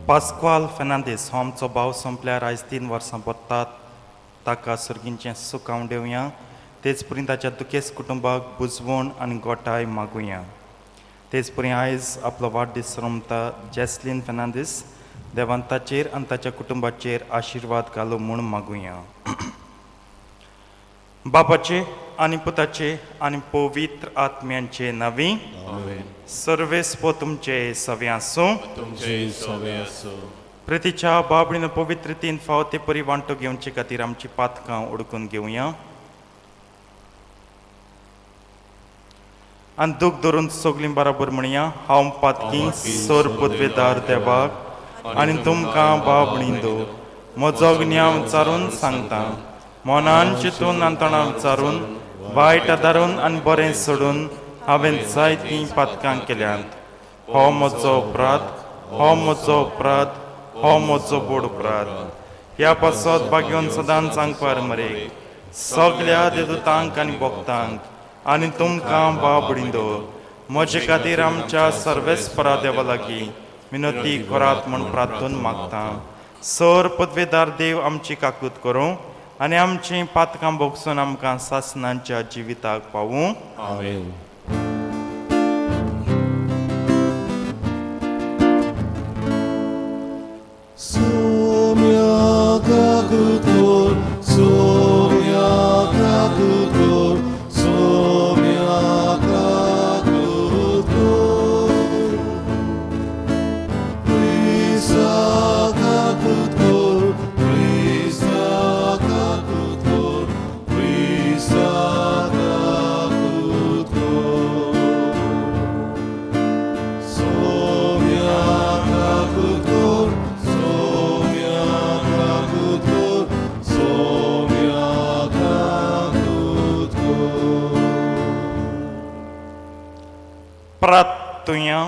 पास्क्वाल फेर्नांदीस हो आमचो भाव संपल्यार आयज 3 वर्सां बदतात. ताका सर्गींचें सुख हांव देवया. तेच परी ताच्या दुखेस्त कुटुंबाक बुजवण आनी गोठाय मागुया. तेच परी आयज आपलो वाडदीस रमता जॅस्लीन फेर्नांदीस देवान ताचेर आनी ताच्या कुटुंबाचेर आशिर्वाद घालो म्हूण मागुया. बापाचे आनी पुताचे आनी पवित्र आत्म्यांचे नवी सर्वेस्पो तुमचे सवे आसूं. प्रितीच्या बाबडीन पवित्र 3 फावट ते परी वांटो घेवचे खातीर आमची पातकां उडकून घेवया. आनी दूख धरून सगलीं बरोबर म्हणया. हांव पातकी सोर पदवेदार देवाक आनी तुमकां बाबडींदो म्हजो ज्ञान विचारून सांगता. मनान चिंतून आनी तोंडां विचारून वायट आदारून आनी बरें सोडून हांवें जायतीं पातकां केल्यांत. हो म्हजो अपराध, हो म्हजो अपराध, हो म्हजो बोड अपराध. ह्या पासत बागेवन सदांच सांगपार मरे सगल्या देदूतांक आनी भक्तांक आनी तुमकां बाबडींदो म्हजे खातीर आमच्या सर्वेस्परा देवा लागीं मिनती करात म्हूण प्रार्थून मागता. सर पदवेदार देव आमची काकूत करूं आनी आमची पातकां भोगसून आमकां सासणांच्या जिविताक पावूं. आमेन. प्रार्थुया.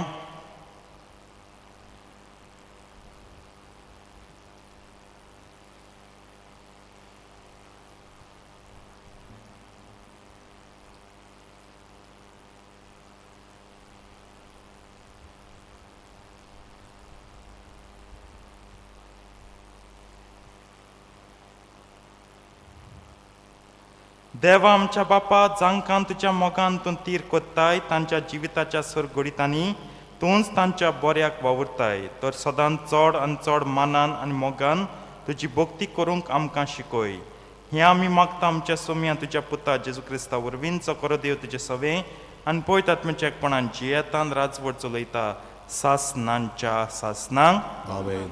देवा आमच्या बापा जांकां तुज्या मोगान तूं तीर कोत्ताय तांच्या जिविताच्या सरगोडितांनी तूंच तांच्या बऱ्याक वावुरताय. तर सदांच चड आनी चड मानान आनी मोगान तुजी भक्ती करूंक आमकां शिकय. हें आमी मागता आमच्या सोम्या तुज्या पुता जेजू क्रिस्ता वरवींचो करो देव तुजे सवे आनी पळयत आत्म्याच्या एकपणान जियेतान राजवट चलयता सासनांच्या सासनांक. आमेन.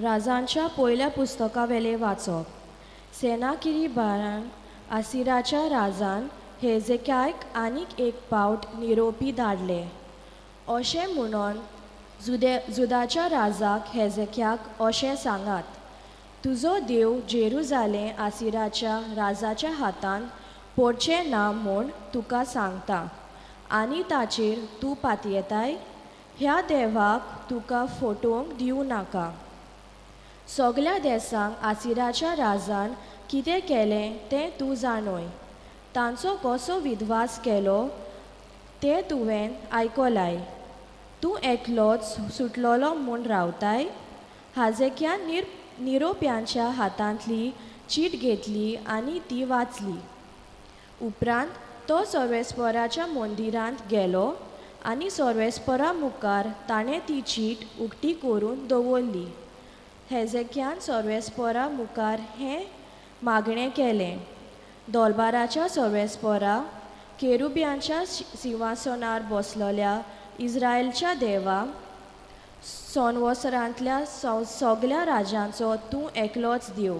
राजांच्या पयल्या पुस्तका वेले वाचप. सेनाकिरी बारान आसिराच्या राजान हेजेकायक आनीक एक पावट निरोपी धाडले. अशें म्हणून जुदाच्या राजाक हेजेक्याक अशें सांगात, तुजो देव जेरुजालेम आसिराच्या राजाच्या हातान पडचें ना म्हूण तुका सांगता आनी ताचेर तूं पातयेताय. ह्या देवाक तुका फटोवंक दिवं नाका. सगल्या देसांक आसिराच्या राजान कितें केलें तें तूं जाणय. तांचो कसो विध्वास केलो तें तुवें आयकलाय. तूं एकलोच सुटलोलो म्हूण रावताय. हाजेक्यान निरोप्यांच्या हातांतली चीट घेतली आनी ती वाचली. उपरांत तो सर्वेस्पराच्या मंदिरांत गेलो आनी सर्वेस्परा मुखार ताणें ती चीट उक्ती करून दवरली. हेजेक्यान सर्वेस्परा मुखार हें मागणें केलें: दोलबाराच्या सर्वेस्परा, केरुब्यांच्या सिंहासनार बसलेल्या इस्रायलच्या देवा, संवत्सरांतल्या सगळ्या राजांचो तूं एकलोच देव.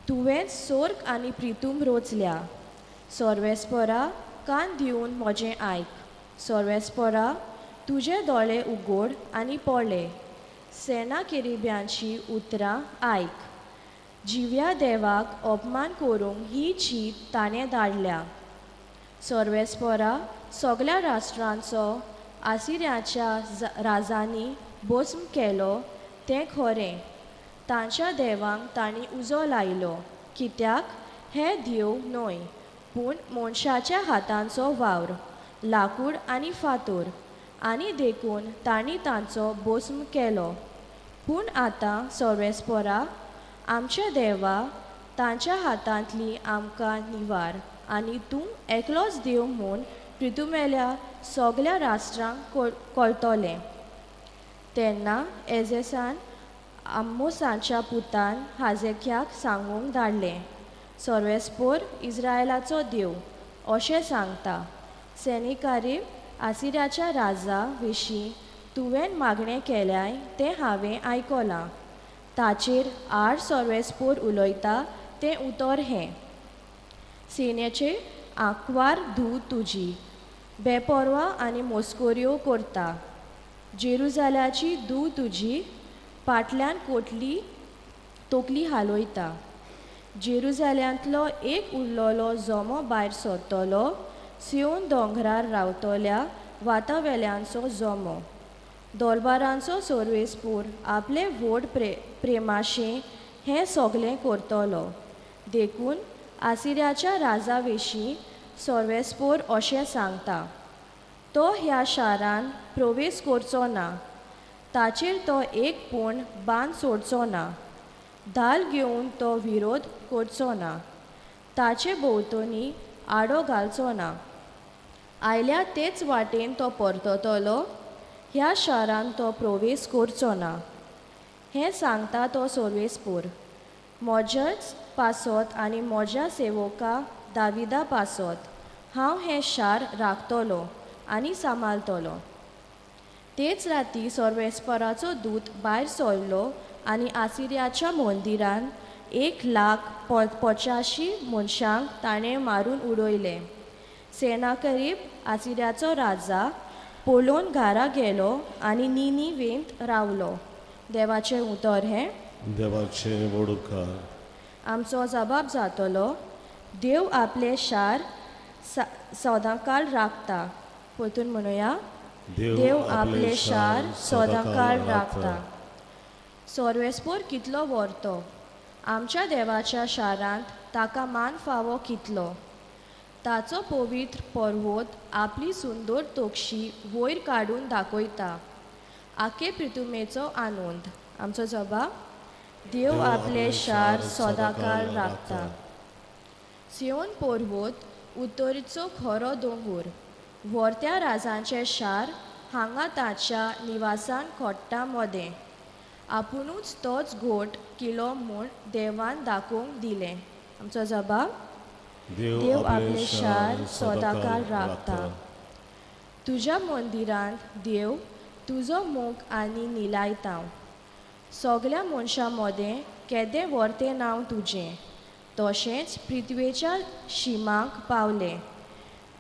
तुवें सोर्ग आनी प्रितूम रोचल्या. सर्वेस्परा, कान दिवन म्हजें आयक. सर्वेस्परा, तुजे दोळे उगोड आनी पळय. सेना केरिब्यांची उतरां आयक. जिव्या देवाक अपमान करूंक ही चीट ताणें धाडल्या. सर्वेस्परा, सगळ्या राष्ट्रांचो आसिरियाच्या राजांनी भस्म केलो तें खरें. तांच्या देवांक तांणी उजो लायलो, कित्याक हे देव न्हय, पूण मनशाच्या हातांचो वावर, लाकूड आनी फातर, आनी देखून तांणी तांचो भस्म केलो. पूण आतां सर्वेस्परा, आमच्या देवा, तांच्या हातांतली आमकां निवार, आनी तूं एकलोच देव म्हूण पृथ्वीमेल्या सगळ्या राष्ट्रांक कळटलें. तेन्ना एजेसान आमोसाच्या पुतान हाजेक्याक सांगूंक धाडलें: सर्वेस्पर, इस्रायलाचो देव अशें सांगता, सेनिकारीब, आसिरियाच्या राजा विशीं तुवें मागणें केल्याय तें हांवें आयकलां. ताचेर आड सर्वेस्पर उलयता तें उतर हें: सेनेचे आंकवार धूव तुजी बेपरवा आनी मस्कोऱ्यो करता. जेरुजाल्याची धूव तुजी फाटल्यान तोकली हालयता. जेरुजाल्यांतलो एक उरलोलो जोमो भायर सरतलो, सियोन दोंगरार रावतल्या वातावेल्यांचो जोमो. दोलबारांचो सर्वेस्पर आपले व्हड प्रेमाशें हें सगळें करतलो. देखून आसिरियाच्या राजा विशीं सर्वेस्पर अशें सांगता: तो ह्या शारान प्रवेश करचो ना. ताचेर तो एक पूण बांद सोडचो ना. धाल घेवन तो विरोध करचो ना. ताचे भोंवतणी आडो घालचो ना. आयल्या तेच वाटेन तो परततलो. ह्या शारान तो प्रवेश करचो ना. हें सांगता तो सर्वेस्पर. म्हज्याच पासत आनी म्हज्या सेवका दाविदा पासत हांव हें शार राखतलो आनी सांबाळटलो. तेच राती सर्वेस्पराचो दूत भायर सरलो आनी आसिरियाच्या मंदिरान 1,85,000 मनशांक ताणें मारून उडयले. सेनाकरीब, आसिरियाचो राजा, पळोवन घारा गेलो आनी निनिवेंत रावलो. देवाचें उतर हें: देवाचें वडुकार. आमचो जबाब जातलो: देव आपले शार सदांकाळ राखता. परतून म्हणुया: देव आपले शार सदांकाळ राखता. सर्वेस्पर कितलो व्हरतो. आमच्या देवाच्या शारांत ताका मान फावो कितलो. ताचो पवित्र पर्वत आपली सुंदर तोकशी वयर काडून दाखयता. आखे पृथ्वीचो आनंद. आमचो जबाब: देव आपले शार सदांकाळ राखता. सियोन पर्वत उत्तरेचो खरो दोंगर, व्हरत्या राजांचें शार, हांगा ताच्या निवासान खोट्टा मोदें. आपुणूच तोच गोट किलो म्हूण देवान दाखोवंक दिलें. आमचो जबाब: देव आपले शार सदांकाळ राखता. तुज्या मंदिरांत देव तुजो मोग आनी निलायता. सगळ्या मनशां मदें केदें व्हरतें नांव तुजें. तशेंच पृथ्वेच्या शिमांक पावलें.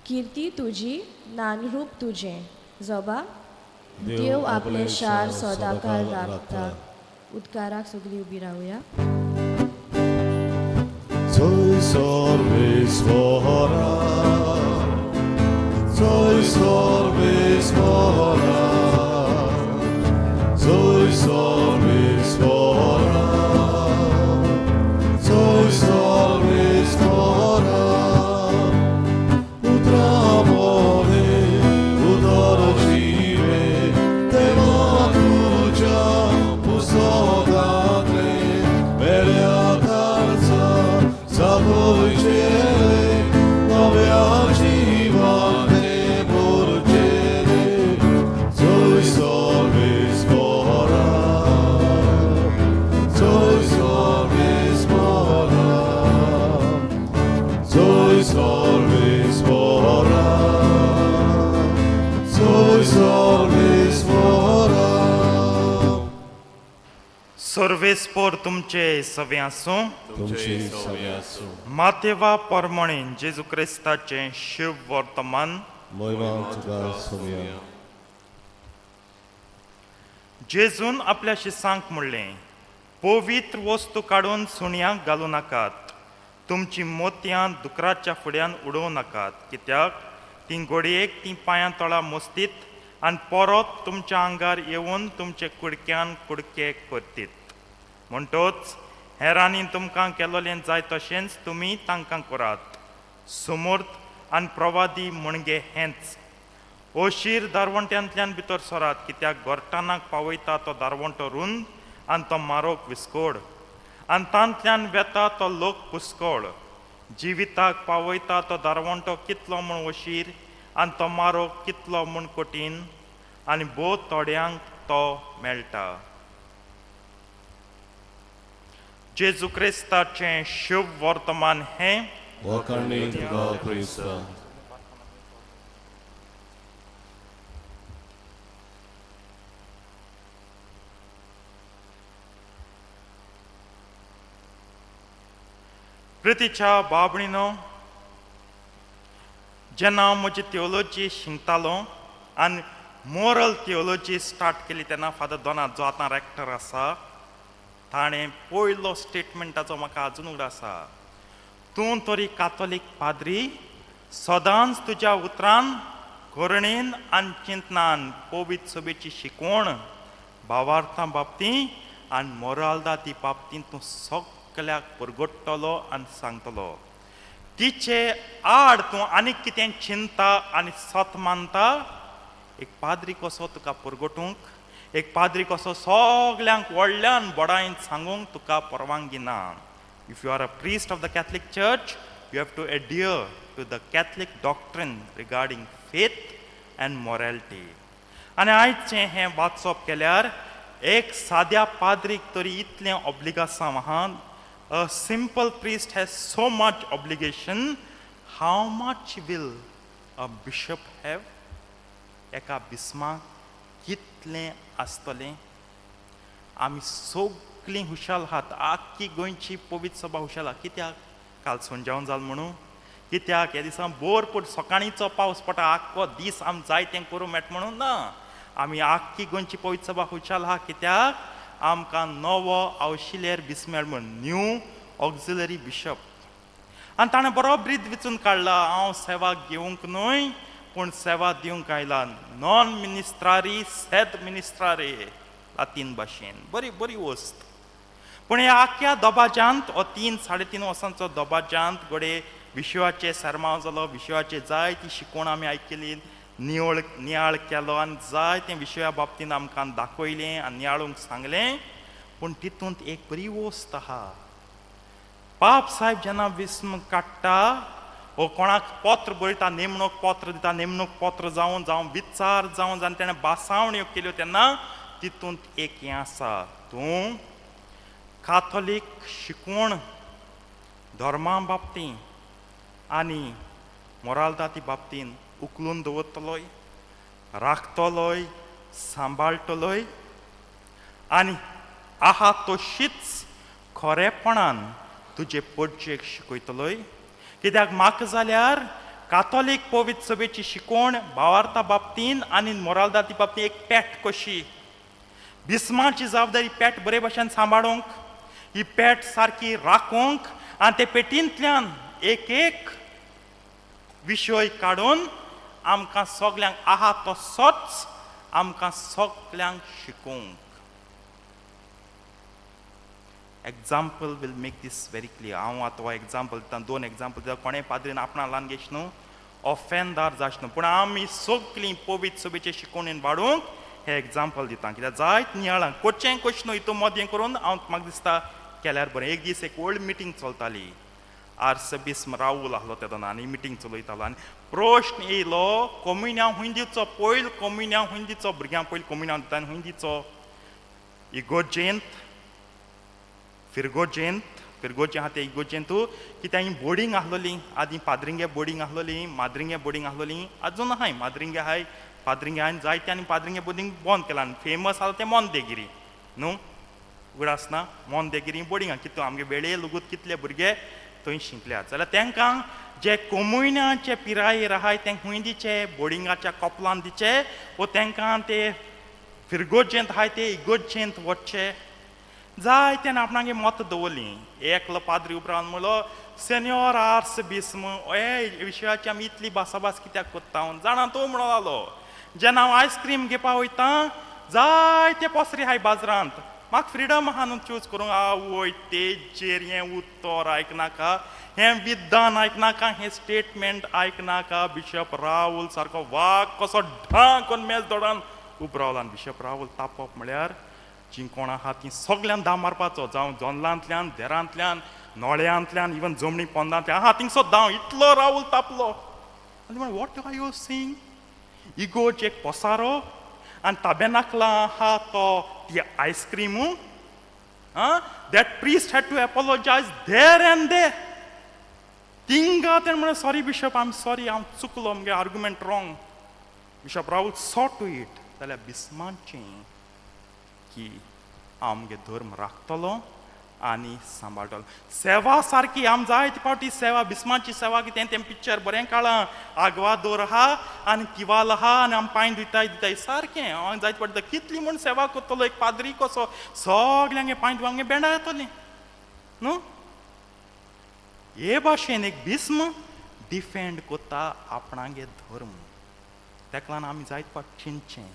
किर्ती तुजी, नानरूप तुजें. जबाब: देव आपले शार सदांकाळ राखता. उद्गाराक सगळीं उबी रावया. Soy sorvesvara, soy sorvesvara, soy sorvesvara, soy sorvesvara. Utramore, udorožive, Deva tuđa pusodatre, veljakarca, Zabojčele, noviači सर्वेस्पोर तुमचे सवे आसूं. तुमचे सवे आसूं. मातेवा परमणे जेजू क्रिस्ताचे शिव वर्तमान. महिमा तुका सवया. जेजून आपल्या शिसांक म्हणलें, पवित्र वस्तू काडून सुणयांक घालूं नाकात. तुमची मोतयां दुकराच्या फुड्यान उडोवं नाकात, कित्याक ती घोडयेक ती पांयां तळा मोस्तीत आनी परत तुमच्या आंगार येवन तुमचे कुडक्यान कुडके करतीत. म्हणटोच हेरांनी तुमकां केलोलें जाय तशेंच तुमी तांकां करात. समर्थ आनी प्रवादी म्हणगे हेंच. ओशीर दारवंट्यांतल्यान भितर सरात, कित्याक गोरटानाक पावयता तो दारवंटो रुंद आनी तो मारोक विस्कोड, आनी तांतल्यान वेता तो लोक कुस्कोळ. जिविताक पावयता तो दारवंटो कितलो म्हूण ओशीर आनी तो मारोक कितलो म्हूण कठीण, आनी भोव थोड्यांक तो मेळटा. जेजू क्रिस्ताचें शुभ वर्तमान हें. वखाणी तुका क्रिस्ता. प्रितीच्या बाबणीनो, जेन्ना हांव म्हजी थिओलॉजी शिकतालो आनी मोरल थिओलॉजी स्टार्ट केली तेन्ना फादर दोनाथ जो आतां रॅक्टर आसा ताणें पयलो स्टेटमेंटाचो म्हाका अजून उगड आसा. तूं तरी कातोलीक पाद्री, सदांच तुज्या उतरान करणेन आनी चिंतनान पवित्र सभेची शिकवण भावार्थां बाबतीं आनी मोरालदाती बाबतींत तूं सगळ्याक परगट्टलो आनी सांगतलो. तिचे आड तूं आनीक कितें चिंता आनी सत मानता, एक पाद्री कसो तुका परगटूंक, एक पाद्री कसो सगळ्यांक व्हडल्यान बोडायन सांगूंक तुका परवानगी ना. If you are a priest of the Catholic Church, you have to adhere to the Catholic doctrine regarding faith and morality. आनी आयचें हें वाचप केल्यार एक साद्या पाद्रीक तरी इतलें ऑब्लिगासां आहा. A simple priest has so much obligation. How much will a bishop have? एका बिस्माक कितलें आसतलें? आमी सगळीं हुशाल आहात. आख्खी गोंयची पवित्र सभा हुशाल आहा. कित्याक? काल संजावन जाल म्हणून. कित्याक? ह्या दिसा भरपूर सकाळींचो पावस पडटा, आख्खो दीस आमी जाय तें करूं मेळटा म्हणून ना. आमी आख्खी गोंयची पवित्र सभा हुशाल आहा. कित्याक? आमकां नवो आवशिलेर बिस्मेळ म्हण न्यू ऑक्झिलरी बिशप. आनी ताणें बरो ब्रीद विचून काडला, हांव सेवा घेवंक न्हय पूण सेवा दिवंक आयला. नॉन मिनिस्ट्रारी सेद मिनिस्ट्रारे लातीन भाशेन. बरी बरी वस्त. पूण ह्या आख्या दोबाज्यांत हो 3-3.5 वर्सांचो दोबाज्यांत घोडे विशवाचे सरमाव जालो, विशवाचे जाय ती शिकवण आमी आयकली, नियाळ केलो आनी जाय तें विशया बाबतींत आमकां दाखयलें आनी नियाळूंक सांगलें. पूण तितूंत एक बरी वस्त आहा. पाप साहेब जेन्ना विस्म काडटा वो कोणाक पत्र बरयता, नेमणूक पत्र दिता, नेमणूक पत्र जावन विचार जावन जावन तेणें बासावण्यो केल्यो तेन्ना तितूंत एक हें आसा. तूं काथोलीक शिकवण धर्मा बाबतीं आनी मोरालदाती बाबतींत उखलून दवरतलोय, राखतलोय, सांबाळटलोय आनी आहा तशीच खरेपणान तुजे पोटचेक शिकयतलोय. कित्याक म्हाका जाल्यार कातोलीक पवित्र सभेची शिकवण भावार्था बाबतींत आनी मोरालदाती बाबतींत एक पेट कशी. बिस्माची जबाबदारी पेट बरे भाशेन सांबाळूंक, ही पेट सारकी राखूंक आनी ते पेटींतल्यान एक एक विशय काडून आमकां सगल्यांक आहा तसोच आमकां सगल्यांक शिकोवंक. Example will make this very clear. हांव आतां हो एग्जाम्पल दिता, 2 एग्जाम्पल दिता. कोणें पाद्रीन आपणा ल्हान घेश न्हू, ऑफेंदार जाश न्हू, पूण आमी सगळीं पवित्र सभेचे शिकवणेन वाडूंक हे एग्जाम्पल दिता. कित्याक जायत नियाळां कोचें कशें न्हू हितून मदें करून हांव म्हाका दिसता केल्यार बरें. एक दीस एक व्हड मिटींग चलताली, आर्सबिस्म राहुल आसलो तेदोना आनी मिटींग चलयतालो आनी प्रश्न येयलो, कम्युन्यां खूंय दिवचो, पयलो कम्युन्यां खूंय दिवचो, भुरग्यांक पयलो कम्युन्यां दिता आनी खूंय दिवचो. इगोजेंत फिरगोजें आहा तें इगोजेंतू, कित्याक ही बोर्डींग आसलोली. आदीं पाद्रिंगे बोर्डींग आसलोली, माद्रिंगे बोर्डींग आसलोली, अजून आहाय माद्रिंगे आहाय, पाद्रिंगे आहाय जायते आनी पाद्रिंगे बोर्डींग बंद केलां. फेमस आसा तें मोंतेगिरी न्हू. उगड आसना मोन देगिरी बोर्डिंगा कितू आमगे वेळे लुगूत कितले भुरगे थंय शिंकल्यात जाल्यार तांकां जे कोमुयनाचे पिरायेर आहाय तांकां खूंय दिचे बोर्डिंगाच्या कपलान दिचे वो तांकां ते फिरगोजेंत आहाय ते इगोजेंत वचचे जाय तेन्ना आपणागे मत दवरली एकलो पाद्री उपरांत म्हणलो सेन्योर आर्स बिस्म हे विशयाची आमी इतली भासाभास कित्याक कोत्ता जाणा तो म्हणून लागलो जेन्ना हांव आयस्क्रीम घेवपा वयता जाय ते पसरे आहाय बाजारांत म्हाका फ्रिडम आहा न्हू चूज करूंक आवय तेजेर हें उत्तर आयकनाका हें विधान आयकनाका हें स्टेटमेंट आयकनाका बिशप राहुल सारको वाग कसो ढां करून मेज दोडान उबो रावलो आनी बिशप राहुल तापोवप म्हळ्यार जीं कोण आहा तीं सगळ्यांक धा मारपाचो जावं जोंदलांतल्यान देरांतल्यान नोळ्यांतल्यान इवन जमणी पोंदांतल्यान आहा थिंगसो धांव इतलो राहुल तापलो आनी म्हण वॉट आर यू सींग इगोच एक पसारो आनी ताबेनाकलां आहा तो ती आयस्क्रीमू that priest had to apologise there and there थिंगा तेणें म्हळें sorry bishop I am sorry हांव चुकलो म्हगे आर्ग्युमेंट रॉंग बिशप राहुल सॉ टू इट जाल्यार बिस्माचें की हांव म्हगे धर्म राखतलो आनी सांबाळटलो सेवा सारकी आम जायते फावटी सेवा बिस्माची सेवा कितें तें पिक्चर बरें काळां आगवा दोर आहा आनी तिवाल आहा आनी आमी पांय धुयताय सारकें हांव जायते फावटी कितली म्हूण सेवा करतलो एक पाद्री कसो सगल्यांगे पांय धुवंगे बेंडा येतलीं न्हू हे भाशेन एक बिस्म डिफेंड कोत्ता आपणागे धर्म तेका लागून आमी जायते फावटी चिंतचें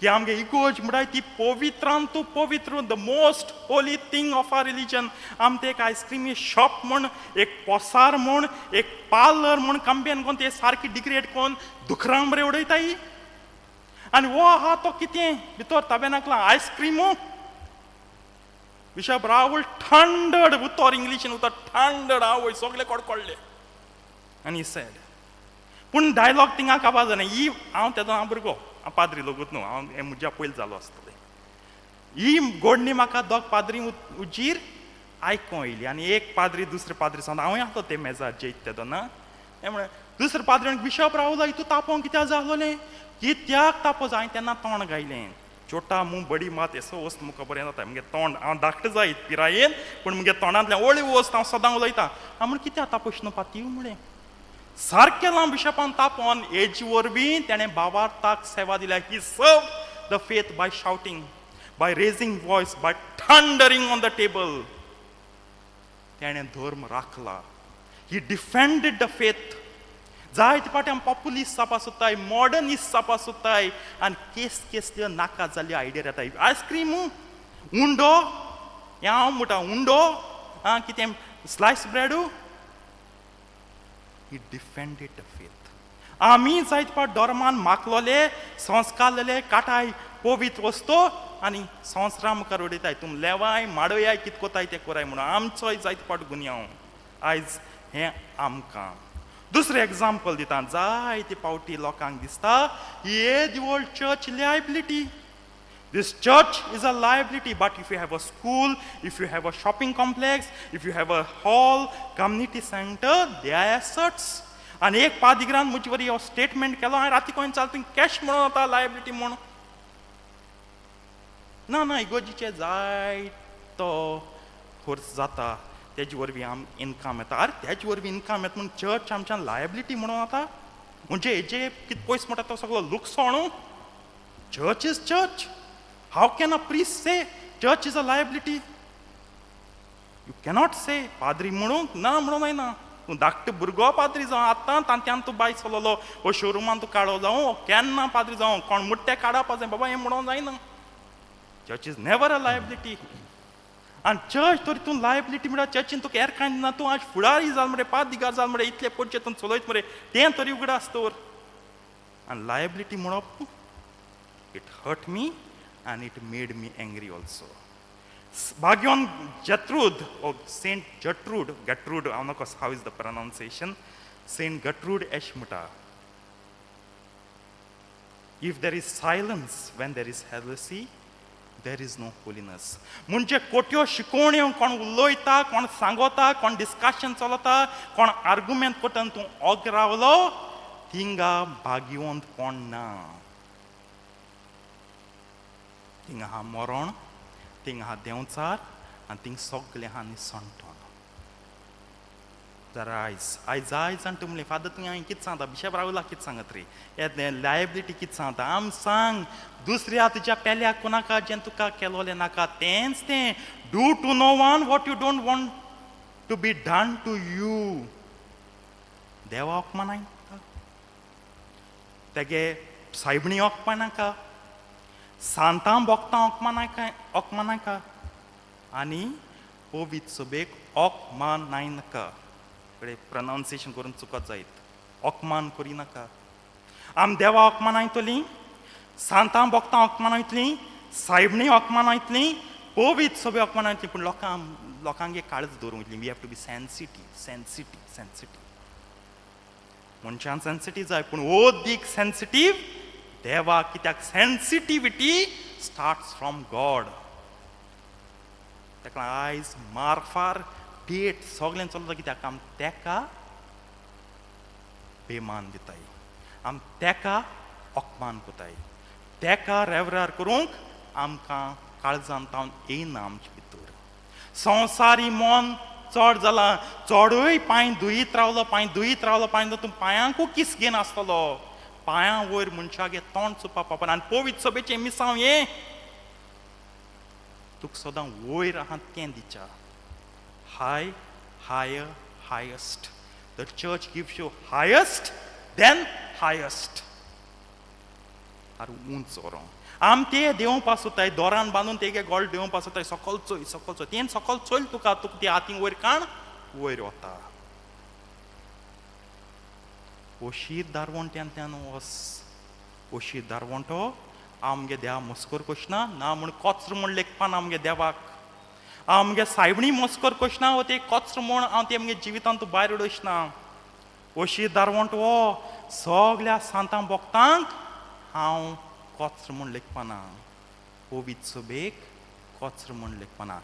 की आमगे इगोज म्हणटाय ती पवित्रांत तूं पवित्र the most Holy thing of our religion आम ते एक आयस्क्रीम शॉप म्हूण एक पोसार म्हूण एक पार्लर म्हूण कंपेन कोन्न ते सारकी डिग्रेड कोन्न दुखरां बरें उडयताय आनी वो आहा तो कितें भितर ताबेनाकलां आयस्क्रीमू बिशप राहुल थंडड उतर इंग्लिशीन उतर थंडड आवय सगळे कडकडले आनी सेड पूण डायलॉग थिंगा काबार जालें ही हांव तेदो हांव भुरगो हांव पाद्री लोगूत न्हू हांव हें म्हज्या पयलीं जालो आसतलें ही घोडणी म्हाका दोग पाद्री उजीर आयकूं येयली आनी एक पाद्री दुसरे पाद्री सांगता हांवूय आसलो ते मेजार जैत तेदो ना हें म्हळें दुसरे पाद्री बिशप राहुल हितू तापोवंक कित्याक जालोलें कित्याक तापोवंक हांवें तेन्ना तोंड गायलें छोटा मुंह बडी मात एसो वस्त मुका बरें जाता म्हगे तोंड हांव धाकटें जायत पिरायेन पूण म्हगे तोंडांतल्यान ओळी वस्त हांव सदां उलयतां हांव म्हण कित्याक तापोवची न्हू पातीव म्हळें सारकें लावन बिशपान तापोवन हेजे वरवीं तेणें भावार्थाक सेवा दिल्या ही सर्व the faith by shouting by raising voice by thundering on the table तेणें धर्म राखला ही डिफेंडेड द फेथ जायते फावटी आमी पॉप्युलिस्ट जावपा सोदताय मॉडर्निस्ट जावपा सोदताय आनी केसल्यो नाका जाल्यो आयडिया येताय आयस्क्रीमू उंडो हें हांव म्हणटा उंडो कितें स्लायस ब्रेडू ही डिफेंडेड द फेथ आमी जायते फावट धर्मान मागलोले संस्कारलेले काटाय पवित्र वस्तू आनी संवसारा मुखार उडयताय तुम लेवाय माडोयाय कितें कोताय तें कोराय म्हणून आमचोय जायते फावट गुन्यांव आयज हें आमकां दुसरें एग्जाम्पल दिता जायते फावटी लोकांक दिसता हे the old church liability This church is a liability, but if you have a school, if you have a shopping complex, if you have a hall, community center, they are assets. आनी एक पादिग्रान मुजे वरी हो statement केलो हांवें राती कोण चालता cash म्हणून आता लायबिलिटी म्हणून ना इगोजीचे जायतो खर्च जाता तेजे वरवीं आम इनकम येता अरे तेजे वरवीं इनकम येता म्हूण चर्च आमच्यान लायबिलिटी म्हणून आता म्हणजे हेजे कितें पयस म्हणटा तो सगळो लुकसाण church is church How can a priest say church is a liability? You cannot say padri म्हणून ना म्हणून जायना तूं धाकटो भुरगो पाद्री जावं आतां तांत्यान तूं बाय चललो वो शोरुमान तूं काडो जावं केन्ना पाद्री जावं कोण मुट्टे काडप जाय बाबा हें म्हणून जायना church is never a liability आनी चर्च तरी तूं लायबिलिटी म्हणल्यार चर्चीन तुका एर कांय ना तूं आज फुडारी जाल मरे पाद्रिगार जाल मरे इतले पडचे तूं चलयत मरे तें तरी उगडास आसतोर आनी लायबिलिटी म्हणप it hurt me and it made me angry also. Bhagyan Gertrude, or Saint Gertrude, I don't know how is the pronunciation, Saint Gertrude Eshmuta. If there is silence when there is heresy, there is no holiness. म्हणजे कोट्यो शिकोवण्यो कोण उलयता कोण सांगोता कोण discussion चलता कोण argument cotton तूं ओग रावलो थिंगा भाग्यवंत कोण ना थिंगा हा मरण थिंग हा देंवचार आनी थिंग सगलें हा निसणटोण जरा आयज आनी तुमले फादर तुवें हांवें कितें सांगता बिशप राहुला कितें सांगत रे हे लायबिलिटी कितें सांगता आम सांग दुसऱ्या तुज्या पेल्याक कोणाका जें तुका केलोलें नाका तेंच तें do to no one what you don't want to be done to you देवा अपमानाय नाका तेगे सायबणी ओकमा नाका सांतां भोगतां ओकमानाका आनी पवित्र सभेक ओकमानाय नाका प्रनावन्सिएशन करून चुकत जायत ओकमान करी नाका आम देवा ओकमानायतलीं सांतां भोगतां ओकमानायतलीं सायबणी ओकमानायतलीं पवित्र सभे ओकमानायतलीं पूण लोकांगे काळज दवरूंक we have to be sensitive मनशान सेन्सिटीव जाय पूण ओदीक सेन्सिटीव देवा कित्याक सेन्सिटिविटी स्टार्ट्स फ्रॉम गॉड ताका आयज मारफार पेट सगळें चलता कित्याक आम तेका बेमान दिताय आम तेका ओकमान कोताय तेका रेवरार करूंक आमकां काळजान तावन येयना आमचे भितर संवसारी मन चड जाला चडूय पांय धुयीत रावलो तूं पांयांकू किस घेन आसतलो पांयां वयर मनशागे तोंड चुपाप पावना आनी पवित्र सभेचें मिसांव हें तुका सदां वयर आहा तें दिच्या high, higher, highest. The church gives you highest, then highest. आर उंच व्हरोंक आम ते देंव पासोताय दोरान बांदून तेगे गोळ देंव पासोताय सकल चोय तें सकल चोयल तुका ते हातीन वयर काण वयर वता ओशीर दारवंट्यांतल्यान वस ओशीर दारवंटो आमगे देवा मस्कोर कोशना ना म्हूण कोचर म्हूण लेखपान आमगे देवाक आमगे सायबणी मस्कोर कोशना वो ते कोचर म्हूण हांव ते आमगे जिवितांत भायर उडयना ओशीर दारवंट वो सगल्या सांतां भोगतांक हांव कोचर म्हूण लेखपाना पवित्र सभेक कोचर म्हूण लेखपाना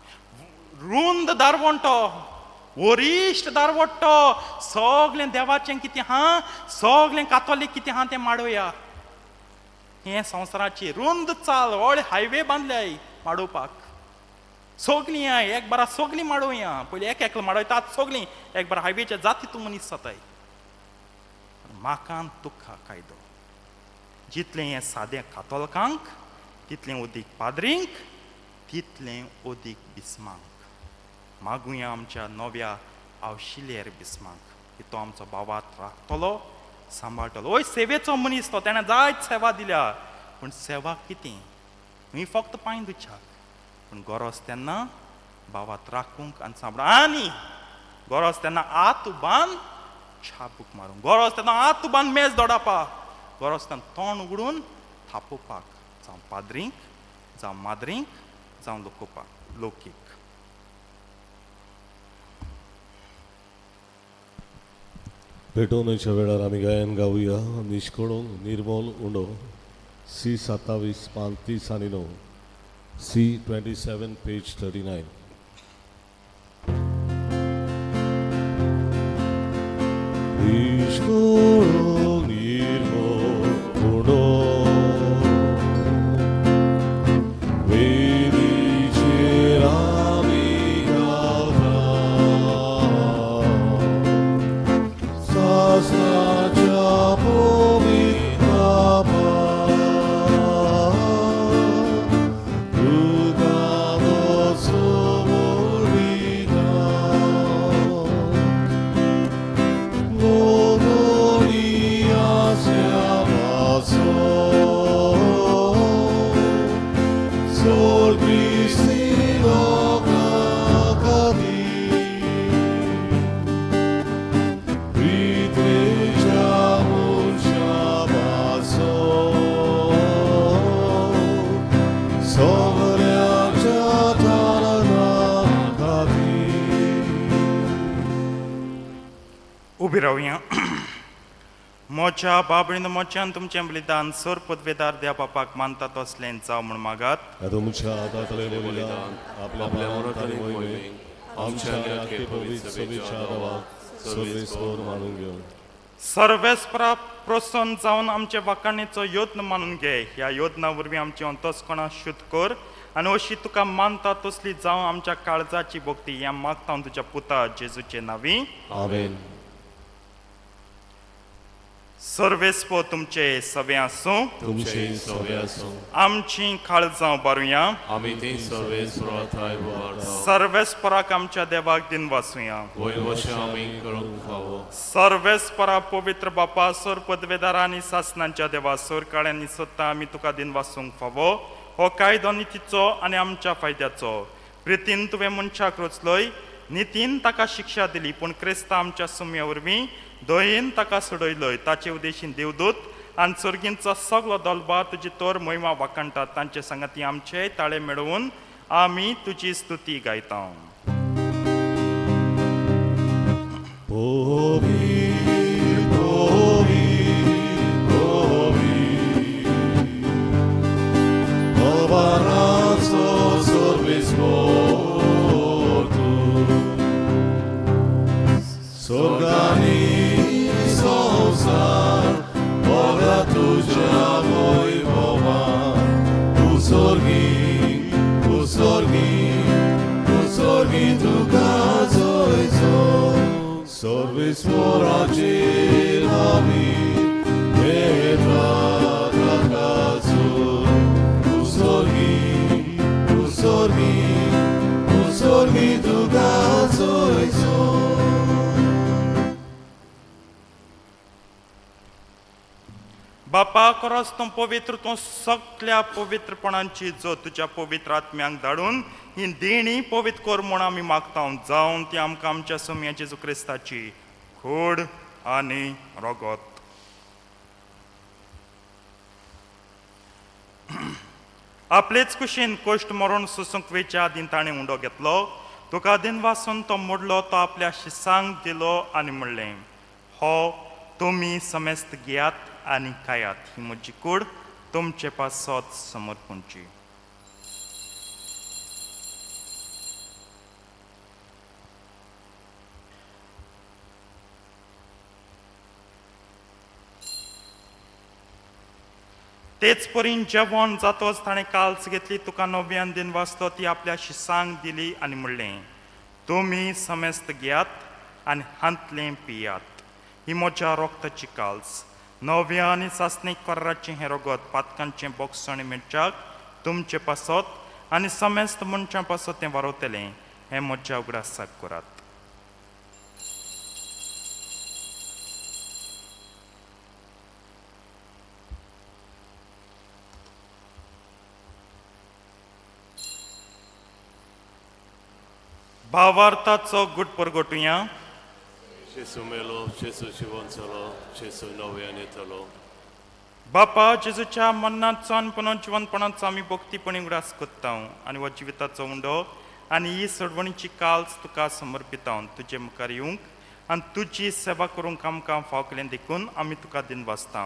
रुंद दारवंटो वरिश्ट दारवट्टो सगलें देवाचें कितें हा सगलें कातोलीक कितें हा तें माडोवया हे संवसाराची रुंद चाल व्हड हायवे बांदल्याय माडोवपाक सगलीं एक बारा सगलीं माडोवया पयलीं एक एकलो माडयतात सगलीं एक बारा हायवेच्या जाती तूं मनीस जाताय म्हाका तुका कायदो जितलें हें सादें कातोलकांक तितलें ओदीक पाद्रींक तितलें ओदीक बिस्मांक मागुया आमच्या नव्या आवशिल्यर बिस्मांक की तो आमचो भावात राखतलो सांबाळटलो ओय सेवेचो मनीस तो ताणें जायत सेवा दिल्या पूण सेवा कितें ही फक्त पांय दुच्याक पूण गरज तेन्ना भावात राखूंक आनी सांबाळ आनी गरज तेन्ना आत उबान छापूक मारूंक गरज तेन्ना आत उबान मेज दोडावपाक गरज तेन्ना तोंड उगडून थापोवपाक जावं पाद्रींक जावं माद्रींक जावं लोकीक भेटवणुकीच्या वेळार आमी गायन गावया निश्कोळो निर्मोल उंडो C 27 पान 30 आनी 9 C 27 पेज 39 निश्कोळो निर्मोल उंडो उबी रावया मोच्या बाबळीन मोच्यान तुमचें बलिदान सोर पदवेदार देवा बापाक मानता तसलें जावं म्हूण मागात तुमच्या दातलें बलिदान आपल्या मरणांतले मोहिमेक आमच्या आख्खे पवित्र सभेच्या नांवाक सगळे स्वर मानून घेवन सर्वेस्परा प्रोत्साहन जावन आमचे वाकाणेचो योजना मानून घे. ह्या योजना वरवीं आमची अंतस्कणां शुद्ध कर आनी अशी तुका मानता तसली जावं आमच्या काळजाची भक्ती ह्या मागता हांव तुज्या पुता जेजूचे नांवी. आमेन. सर्वेस्पो तुमचे सवे आसूं. तुमचे सवे आसूं. आमची काळजां बारुया. आमी ती सर्वेस्पराताय वाडा. सर्वेस्पराक आमच्या देवाक दिन वासुया. वयवशें आमी करूंक फावो. सर्वेस्परा पवित्र बापा सोर पदवेदारा आनी सासणांच्या देवा सोर काळ्यांनी सोदता आमी तुका दिन वासूंक फावो. हो कायदो नितीचो आनी आमच्या फायद्याचो. प्रितीन तुवें मनशाक रचलोय. नितीन ताका शिक्षा दिली पूण क्रिस्ता आमच्या सुम्या वरवीं दयेन ताका सोडयलोय. ताचे उद्देशीन देवदूत आनी सर्गींचो सगलो दलबार तुजी तोर महिमा वाकाणटात. तांचे संगती आमचे ताळे मेळोवन आमी तुजी स्तुती गायता. बापा खरोच तूं पवित्र तूं सगळ्या पवित्रपणांची जो तुज्या पवित्र आत्म्यांक धाडून ही देणी पवित्र कर म्हूण आमी मागता. जावन ती आमकां आमच्या सोम्या जेजू क्रिस्ताची खूड आनी रगत. आपलेच कुशीन कोश्ट मरण सोसूंक वेच्या आदीं ताणें उंडो घेतलो. तुका दिन वासून तो मोडलो. तो आपल्या शिसांक दिलो आनी म्हणलें, हो तुमी समेस्त घेयात आनी खायात. ही म्हजी कूड तुमचे पासत समर्पणची. तेच परीन जेवण जातोच ताणें काल्स घेतली. तुका नव्यान दिन वाचलो. ती आपल्या शिसांक दिली आनी म्हणलें, तुमी समेस्त घेयात आनी हांतलें पियात. ही म्हज्या रोगताची काल्स. नव्या आनी सासणीक कराराचें हें रगत पातकांचें बोगसण मेळच्याक तुमचे पासत आनी समेस्त मनशां पासत तें वारवतलें. हें म्हज्या उगडासाक करात. भावार्थाचो गुट परगटुया. Gesù melo, Gesù जिवंतलो, Gesù नव्यान येतलो. बापा जेजूच्या मरणाचो आनी पुनर्जिवनपणाचो आमी भक्तीपणी उगडास कोत्ता आनी हो जिविताचो उंडो आनी ही सोडवणीची काल्स तुका समर्पिता. तुजे मुखार येवंक आनी तुजी सेवा करूंक आमकां फाव केलें देखून आमी तुका दिन वाचता.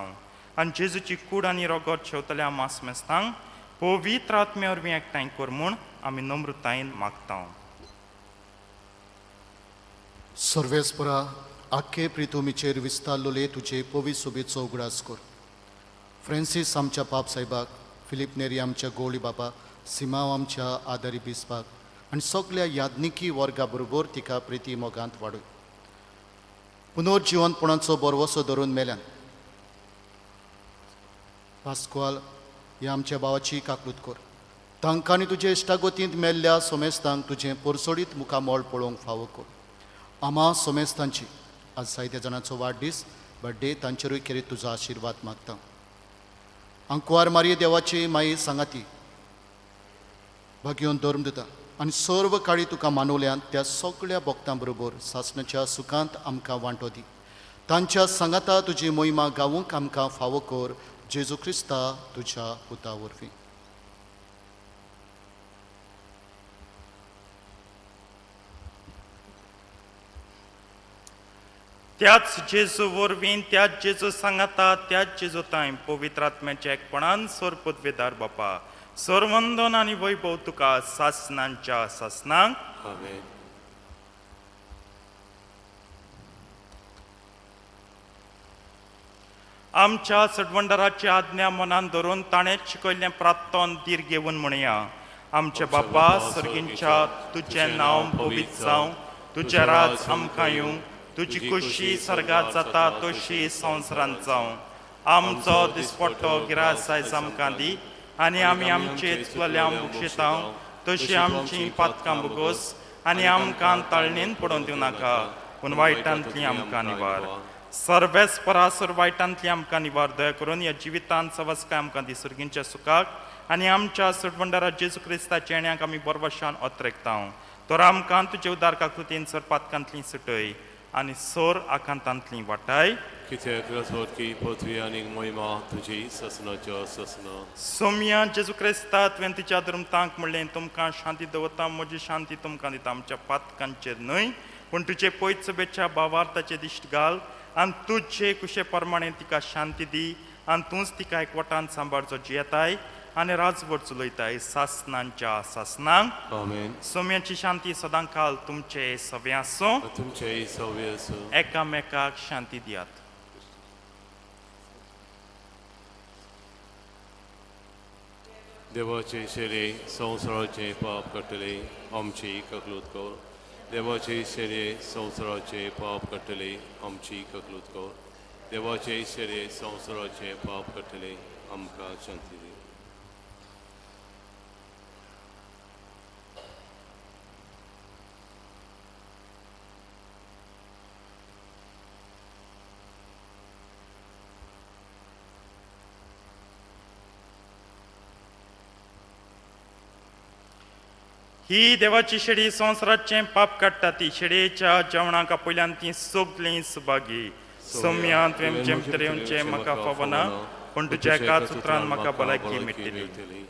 आनी जेजूची कूड आनी रगत शेवतल्या मास मेस्तांक पवित्र आत्म्या वरवीं एकठांय कर म्हूण आमी नम्रतायेन मागता. सर्वेस्परा आख्खे प्रितुमीचेर विस्तारलोले तुजे पवित्र सोबेचो उगडास कर. फ्रांसीस आमच्या पाप साहेबाक, फिलीप नेरी आमच्या गोळी बाबा, सिमाव आमच्या आदारी बिस्पाक आनी सगळ्या याज्ञिकी वर्गा बरोबर तिका प्रिती मोगांत वाडय. पुनर्जिवनपणाचो बरवसो धरून मेल्यान पास्कवाल ह्या आमच्या भावाची काकूत कर. तांकां आनी तुजे इश्टागोतींत मेल्ल्या सोमेस्तांक तुजें परसोडीत मुखामोळ पळोवंक फावो कर. आम्हा सोमेस्तांची आज जायत्या जाणांचो वाडदीस बर्थडे तांचेरूय खेरीत तुजो आशिर्वाद मागता. अंकुवार मारये देवाची माई सांगाती भाग्योन धर्म दिता आनी सर्व काळी तुका मानवल्यान त्या सगळ्या भक्तां बरोबर सासणाच्या सुखांत आमकां वांटो दी. तांच्या सांगाता तुजी मोहिमा गावूंक आमकां फावो कर. जेजू क्रिस्ता तुज्या पुता वरवीं. त्याच जेजू वरवीं त्याच जेजू सांगाता त्याच जेजू ताय पवित्र आत्म्याच्या एकपणान सोर पदवेदार बापा सर्वंदन आनी वैभव तुका सासणांच्या सासणांक. आमच्या सडवंडराची आज्ञा मनान धरून ताणें शिकयल्लें प्रार्थन दीर घेवन म्हणया. आमचे बापा सर्गींच्या तुझें नांव पवित्र जावं, तुझें राज आमकां येवं, तुजी कुशी सर्गात जाता तशी संवसारांत जावं. आमचो दिसपट्टो गिरास आयज आमकां दी, आनी आमी आमचे चुकलेल्यांक बक्षिता तशी आमची पातकां बगोस, आनी आमकां ताळणेन पडोवन दिवं नाका, पूण वायटांतली आमकां निवार. सर्वेस परासुर वायटांतली आमकां निवार. दया करून ह्या जिवितांत सवस्काय आमकां दी सर्गींच्या सुखाक, आनी आमच्या सडवंडरा जेजू क्रिस्ताच्या येण्याक आमी बरवशान ओत्रेकता. तर आमकां तुजे उदार काकृतीन सर पातकांतली सुटय आनी सोर आकांतांतली वाटाय. कित्याक रजवटकी पृथ्वी आनी मोहिमा तुजी ससनाच्या ससना. सोम्या जेजू क्रिस्ता तुवें तुज्या धर्मतांक म्हणलें, तुमकां शांती दवरता, म्हजी शांती तुमकां दिता. आमच्या पातकांचेर न्हय पूण तुजे पयत सभेच्या भावार्थाचेर दिश्ट घाल, आनी तुजे कुशे प्रमाणे तिका शांती दी, आनी तूंच तिका एकवटान सांबाळचो जियेताय आनी राजवट चलयताय सासनांच्या सासनांक. आमेन. सोम्याची शांती सदां काल तुमचे सवे आसूं. तुमचे सव्य आसूं. एकामेकाक शांती दियात. देवाचे शेरे संवसाराचे पाप काडटले आमची ककलूत कर. देवाचे शेरे संवसाराचे पाप काडटले आमची ककलूत कर. देवाचे शेरे संवसाराचे पाप काडटले आमकां शांती दी. ही देवाची शेडी संवसाराचे पाप काडटा. ती शेडयेच्या जेवणाक पयल्यान ती सोगलीं सुभागी. सोम्या तुवें जेम तरेचे म्हाका फावना, पूण तुज्या एकाच उतरान म्हाका भलायकी मेळटली.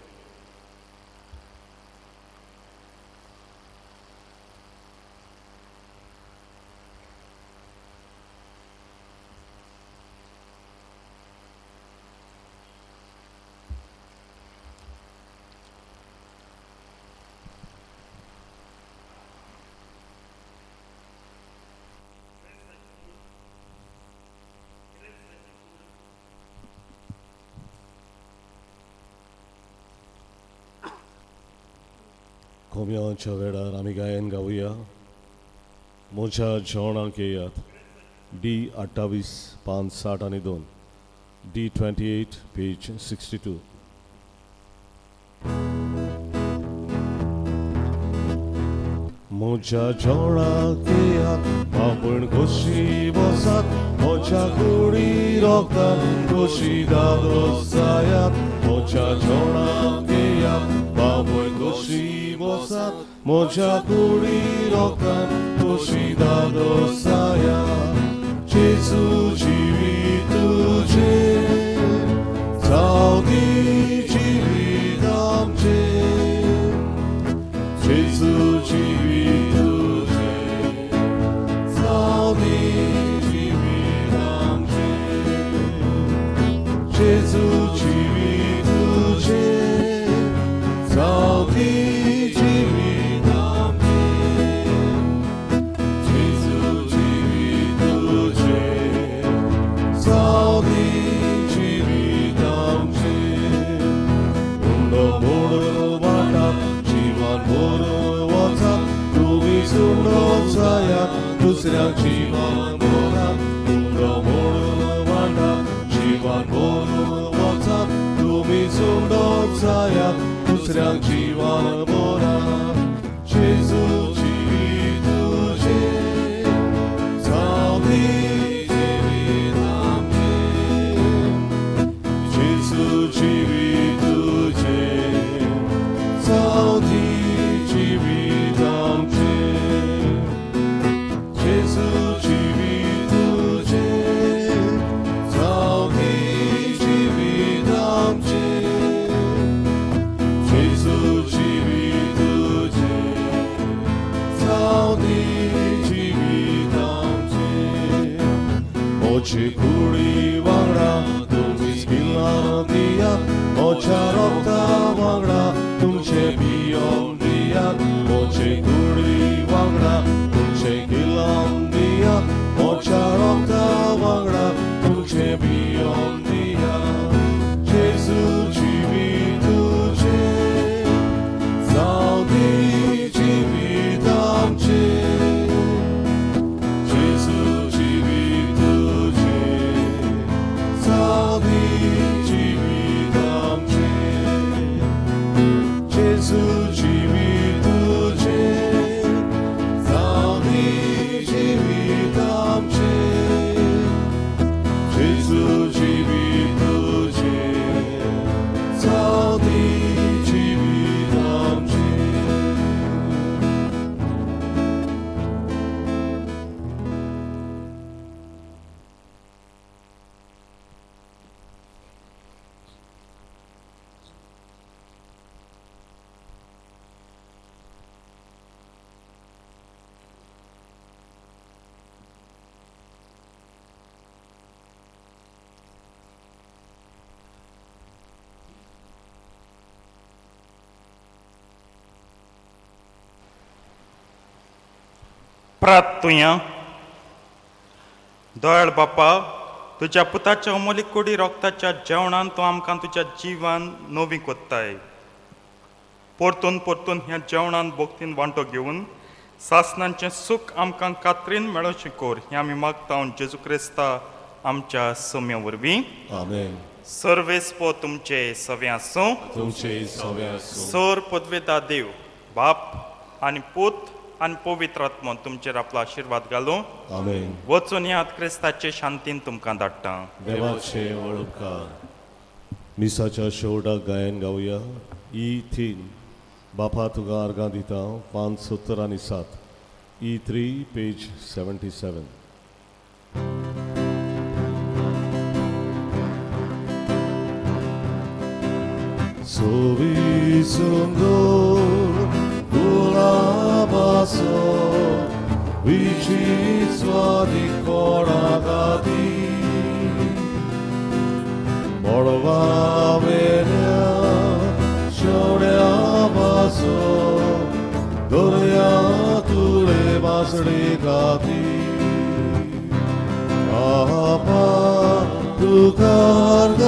कोम्याच्या वेळार आमी गायन गावया. म्हज्या जेवणाक येयात. D28 560 आनी 2. D28 page 62. म्हज्या जेवणाक येयात, आपण कशी बसात, म्हज्या कुडी रोखतात, कशी दादोस जायात. म्हज्या जेवणाक येयात, आपण कशी बसात, म्हज्या कुडी रोखतात, कशी दादोस जायात. जेजू जिवीत तुजें, जावं दी जिवीत आमचें. जेजू जिवीत तुजें, जावं दी जिवीत आमचें. जेजू जिवीत तुजें, जावं दी जिवीत आमचें. जेजू जिवीत तुजें, जावं दी जिवीत आमचें. उंडो मोड वाटात, जीवन भरून वचात, तुमी सुंडोक जायात, दुसऱ्याक जीवन भरात. उंडो मोड वाटात, जीवन भरून वचात, तुमी सुंडोक जायात, दुसऱ्याक जीवन भरात. जेजू जिवीत तुजें, जावं दी जिवीत आमचें. जेजू जिवीत तुजें, जावं दी जिवीत आमचें. जेजू जिवीत तुजें, जावं दी जिवीत आमचें. जेजू जिवीत तुजें, जावं दी जिवीत आमचें. म्हजी कुडी वांगडा तुमी स्किलां दियात, म्हज्या रोगता वांगडा तुमचे बियोम दियात. म्हजी कुडी वांगडा तुमचे किलां दियात, म्हज्या रोगता वांगडा तुमचे बियोम प्रार्थूया. दयाळ बापा, तुझ्या पुताच्या अमोलीक कोडी रोगताच्या जेवणान तूं आमकां तुज्या जिवान नवी कोत्ताय. परतून परतून ह्या जेवणान भोगतीन वांटो घेवन सासणांचें सूख आमकां कात्रीन मेळोवचें कोर. हें आमी मागता जेजू क्रिस्ता आमच्या सम्या वरवीं. आमेन. सर्वेस्पो तुमचे सवे आसूं. तुमचे सवे आसूं. सर पदवेदा देव बाप आनी पूत आनी पवित्र आत्मा तुमचेर आपलो आशिर्वाद घालूं. आमेन. वचून ह्या क्रिस्ताचे शांतीन तुमकां धाडटा. देवाचे वळखकार. मिसाच्या शेवटाक गायन गावया. E3 बापा तुका आर्गां दिता 570 आनी 7. E3 page 77. 소비순도 울라바소 위치스와디 코라가디 모로바베냐 쇼레아바소 도레야 두레바스리가디 아파 두카르가